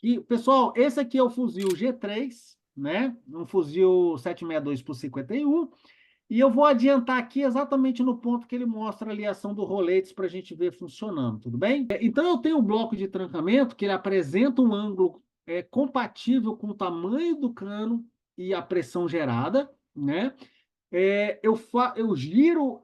E, pessoal, esse aqui é o fuzil G3, né? Um fuzil 762 por 51. E eu vou adiantar aqui exatamente no ponto que ele mostra ali a ação do roletes para a gente ver funcionando, tudo bem? Então, eu tenho um bloco de trancamento que ele apresenta um ângulo compatível com o tamanho do cano e a pressão gerada, né? Eu giro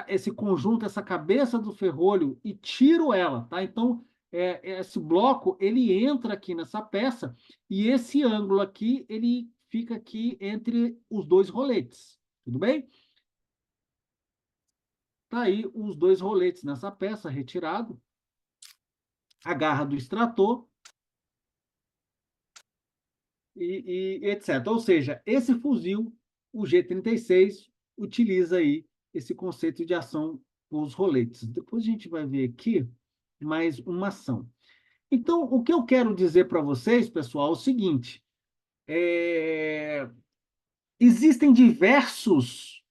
esse conjunto, essa cabeça do ferrolho e tiro ela, tá? Então, esse bloco, ele entra aqui nessa peça e esse ângulo aqui, ele fica aqui entre os dois roletes, tudo bem? Tá aí os dois roletes nessa peça, retirado, a garra do extrator e etc. Ou seja, esse fuzil, o G36, utiliza aí esse conceito de ação com os roletes. Depois a gente vai ver aqui mais uma ação. Então, o que eu quero dizer para vocês, pessoal, é o seguinte: é, existem diversos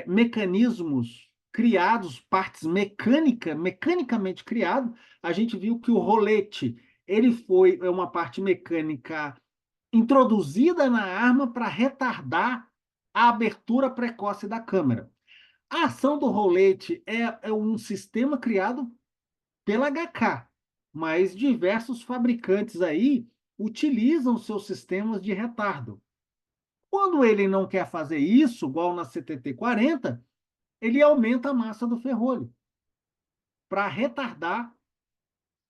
mecanismos criados, partes mecanicamente criados. A gente viu que o rolete ele foi uma parte mecânica introduzida na arma para retardar a abertura precoce da câmera. A ação do rolete é um sistema criado pela HK, mas diversos fabricantes aí utilizam seus sistemas de retardo. Quando ele não quer fazer isso, igual na CTT-40, ele aumenta a massa do ferrolho para retardar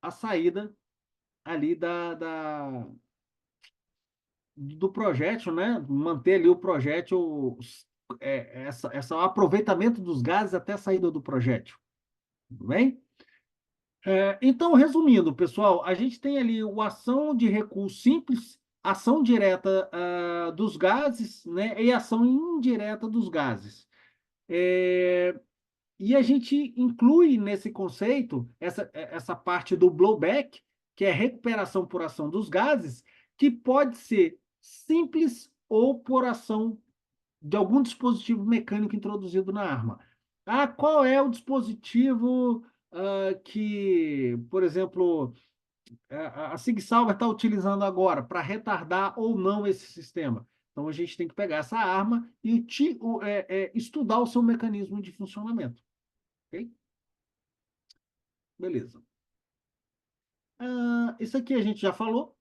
a saída ali do projétil, né? Manter ali o projétil, essa aproveitamento dos gases até a saída do projétil. Tudo bem? Então, resumindo, pessoal, a gente tem ali a ação de recuo simples, ação direta dos gases, né? E ação indireta dos gases. É, E a gente inclui nesse conceito essa parte do blowback, que é recuperação por ação dos gases, que pode ser simples ou por ação de algum dispositivo mecânico introduzido na arma. Ah, qual é o dispositivo que, por exemplo, a Sig Sauer está utilizando agora para retardar ou não esse sistema? Então a gente tem que pegar essa arma e estudar o seu mecanismo de funcionamento. Ok? Beleza. Isso aqui a gente já falou.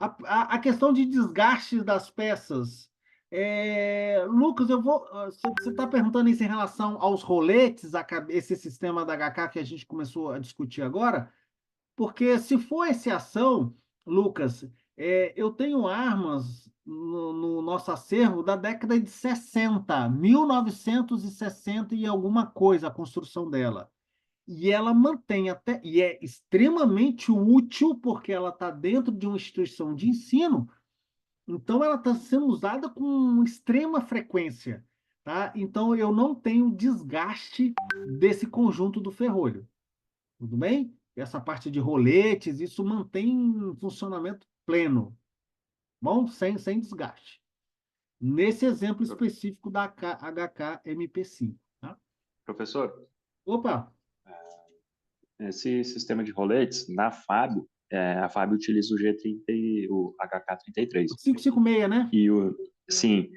A questão de desgaste das peças. Lucas, eu vou. Você está perguntando isso em relação aos roletes, esse sistema da HK que a gente começou a discutir agora? Porque se for essa ação, Lucas, eu tenho armas no nosso acervo da década de 60, 1960 e alguma coisa, a construção dela. E ela mantém até, e é extremamente útil porque ela está dentro de uma instituição de ensino, então ela está sendo usada com extrema frequência, tá? Então eu não tenho desgaste desse conjunto do ferrolho, tudo bem? Essa parte de roletes, isso mantém em funcionamento pleno, bom? Sem desgaste. Nesse exemplo específico da HK-MP5, tá? Professor, Opa, esse sistema de roletes, na FAB, a FAB utiliza o G30, o HK-33. 556, né? E sim,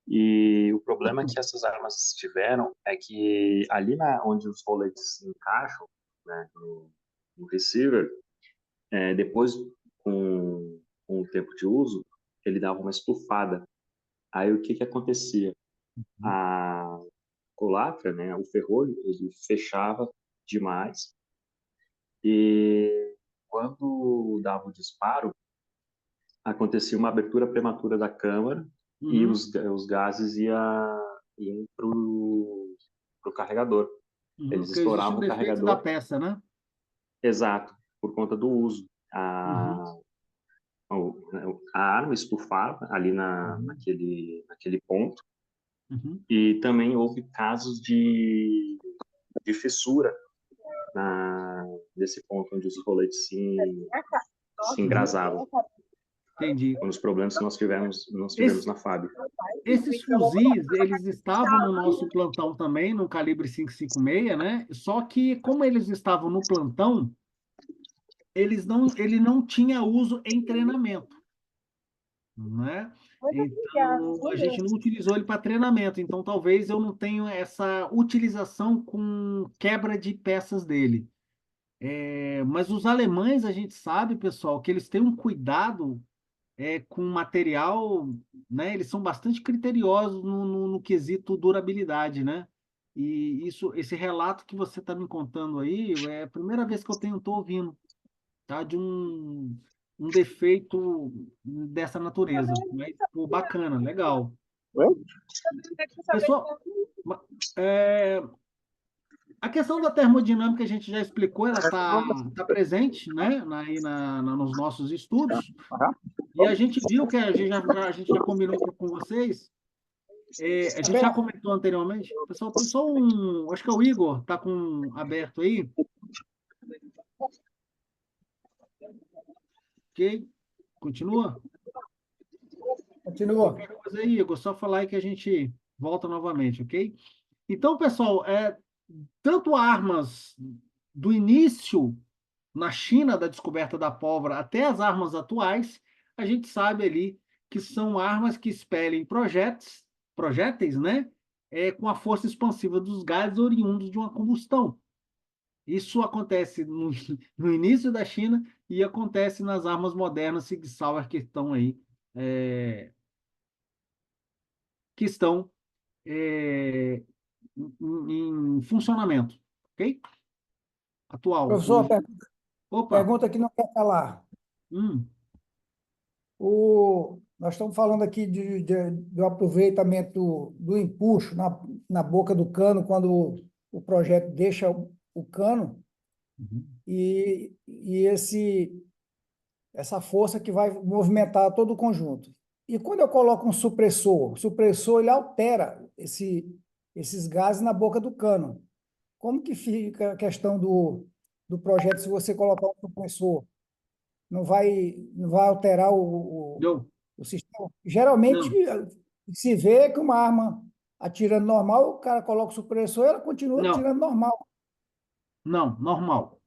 e o problema que essas armas tiveram é que ali onde os roletes se encaixam, né, no receiver, depois, com o tempo de uso, ele dava uma estufada. Aí o que acontecia? A culatra, né, o ferrolho, ele fechava demais e quando dava o disparo, acontecia uma abertura prematura da câmara e Uhum. os gases iam para o carregador. Uhum, Eles porque existe um estouravam o defeito da carregador, peça, né? exato, por conta do uso. Uhum, A arma estufava ali uhum, naquele ponto uhum. e também houve casos de fissura nesse ponto onde os coletes se Uhum. engrasavam. Entendi. Foram os problemas que nós tivemos na FAB. Esses fuzis, eles estavam no nosso plantão também, no calibre 5,56, né? Só que, como eles estavam no plantão, ele não tinha uso em treinamento, né? Então, a gente não utilizou ele para treinamento. Então, talvez eu não tenha essa utilização com quebra de peças dele. Mas os alemães, a gente sabe, pessoal, que eles têm um cuidado com material, né? Eles são bastante criteriosos no quesito durabilidade, né? E esse relato que você está me contando aí é a primeira vez que eu estou ouvindo, tá? De um defeito dessa natureza. Mas, pô, bacana, legal. Oi? Pessoal, é, a questão da termodinâmica a gente já explicou, ela tá presente, né? Nos nossos estudos. E a gente viu que a gente já combinou com vocês. A gente já comentou anteriormente. Pessoal, tem só um. Acho que é o Igor, tá com aberto aí. Ok? Continua? Continua. Qualquer coisa aí, Igor, só falar aí que a gente volta novamente, ok? Então, pessoal, tanto armas do início na China da descoberta da pólvora até as armas atuais, a gente sabe ali que são armas que expelem projéteis, né? Com a força expansiva dos gases oriundos de uma combustão. Isso acontece no início da China e acontece nas armas modernas Sig Sauer que estão aí, que estão é, em funcionamento, ok? Atual, Professor, hoje. Opa! pergunta que não quer calar. Hum, Nós estamos falando aqui do aproveitamento do empuxo na boca do cano, quando o projeto deixa o cano, uhum. e essa força que vai movimentar todo o conjunto. E quando eu coloco um supressor, o supressor ele altera esses gases na boca do cano. Como que fica a questão do projeto se você colocar um supressor? Não vai alterar Deu? o sistema? Geralmente, Não, se vê que uma arma atirando normal, o cara coloca o supressor e ela continua não, atirando normal. não, normal.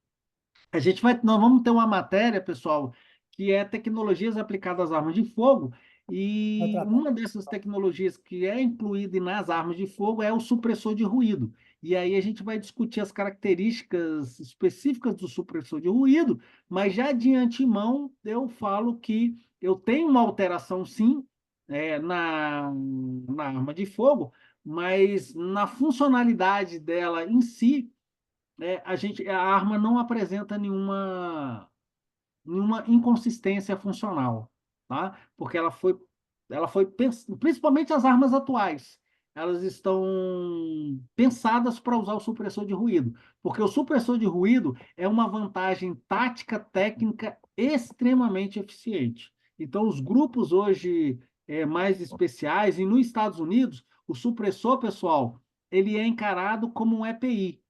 Nós vamos ter uma matéria, pessoal, que é tecnologias aplicadas às armas de fogo, Vai e tratar. uma dessas tecnologias que é incluída nas armas de fogo é o supressor de ruído. E aí a gente vai discutir as características específicas do supressor de ruído, mas já de antemão eu falo que eu tenho uma alteração, sim, na arma de fogo, mas na funcionalidade dela em si a arma não apresenta nenhuma inconsistência funcional, tá? Porque principalmente as armas atuais, elas estão pensadas para usar o supressor de ruído, porque o supressor de ruído é uma vantagem tática técnica extremamente eficiente. Então, os grupos hoje mais especiais, e nos Estados Unidos, o supressor, pessoal, ele é encarado como um EPI.